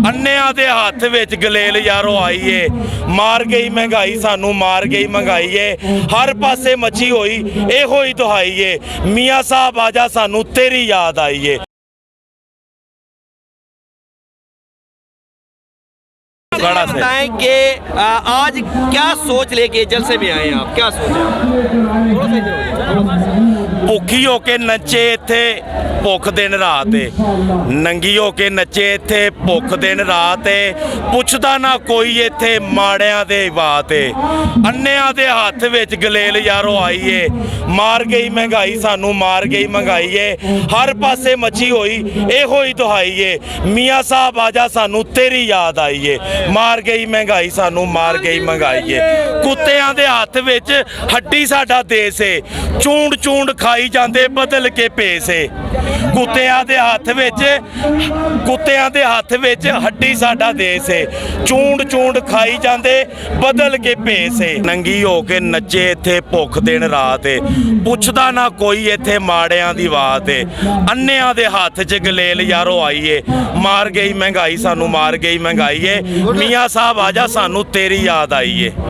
ਅੰਨਿਆਂ ਦੇ ਹੱਥ ਵਿੱਚ ਗਲੇਲ ਯਾਰੋ ਆਈ ਏ। ਮਾਰ ਗਈ ਮਹਿੰਗਾਈ ਸਾਨੂੰ, ਮਾਰ ਗਈ ਮਹਿੰਗਾਈ ਏ। ਹਰ ਪਾਸੇ ਮੱਛੀ ਹੋਈ ਇਹੋ ਹੀ ਦੁਹਾਈ ਏ। ਮੀਆਂ ਸਾਹਿਬ ਆਜਾ ਸਾਨੂੰ तेरी याद आई है। बताएं कि आज क्या सोच लेके जलसे में आए आप, क्या सोचा? ਭੁੱਖੀ ਹੋ ਕੇ ਨੱਚੇ ਇੱਥੇ ਭੁੱਖ ਦਿਨ ਰਾਤ ਏ, ਨੰਗੀ ਹੋ ਕੇ ਨੱਚੇ ਇੱਥੇ ਭੁੱਖ ਦਿਨ ਰਾਤ ਏ। ਪੁੱਛਦਾ ਨਾ ਕੋਈ ਇੱਥੇ ਮਾੜਿਆਂ ਦੇ ਬਾਤ ਏ। ਅੰਨਿਆਂ ਦੇ ਹੱਥ ਵਿੱਚ ਗਲੇਲ ਯਾਰੋ ਆਈ ਏ। ਮਾਰ ਗਈ ਮਹਿੰਗਾਈ ਸਾਨੂੰ, ਮਾਰ ਗਈ ਮਹਿੰਗਾਈ ਏ। ਹਰ ਪਾਸੇ ਮੱਛੀ ਹੋਈ ਇਹੋ ਹੀ ਦੁਹਾਈ ਏ। ਮੀਆਂ ਸਾਹਿਬ ਆਜਾ ਸਾਨੂੰ तेरी याद आई ਏ। ਮਾਰ ਗਈ ਮਹਿੰਗਾਈ ਸਾਨੂੰ, ਮਾਰ ਗਈ ਮਹਿੰਗਾਈ ਏ। ਕੁੱਤਿਆਂ ਦੇ ਹੱਥ ਵਿੱਚ ਹੱਡੀ ਸਾਡਾ ਦੇਸ ਏ। ਚੂੰਡ ਚੂੰਡ ਖਾਈ ਜਾਂਦੇ ਬਦਲ ਕੇ ਭੇਸ ਏ। ਕੁੱਤਿਆਂ ਦੇ ਹੱਥ ਵਿੱਚ ਹੱਡੀ ਸਾਡਾ ਦੇਸ ਏ। ਚੂੰਡ ਚੂੰਡ ਖਾਈ ਜਾਂਦੇ ਬਦਲ ਕੇ ਭੇਸ ਏ। ਨੰਗੀ ਹੋ ਕੇ ਨੱਚੇ ਇੱਥੇ ਭੁੱਖ ਦਿਨ ਰਾਤ ਏ। ਪੁੱਛਦਾ ਨਾ ਕੋਈ ਇੱਥੇ ਮਾੜਿਆਂ ਦੀ ਬਾਤ ਏ। ਅੰਨਿਆਂ ਦੇ ਹੱਥ 'ਚ ਗਲੇਲ ਯਾਰੋ ਆਈ ਏ। ਮਾਰ ਗਈ ਮਹਿੰਗਾਈ ਸਾਨੂੰ, ਮਾਰ ਗਈ ਮਹਿੰਗਾਈ ਏ। ਮੀਆਂ ਸਾਹਿਬ ਆਜਾ ਸਾਨੂੰ तेरी याद आई ਏ।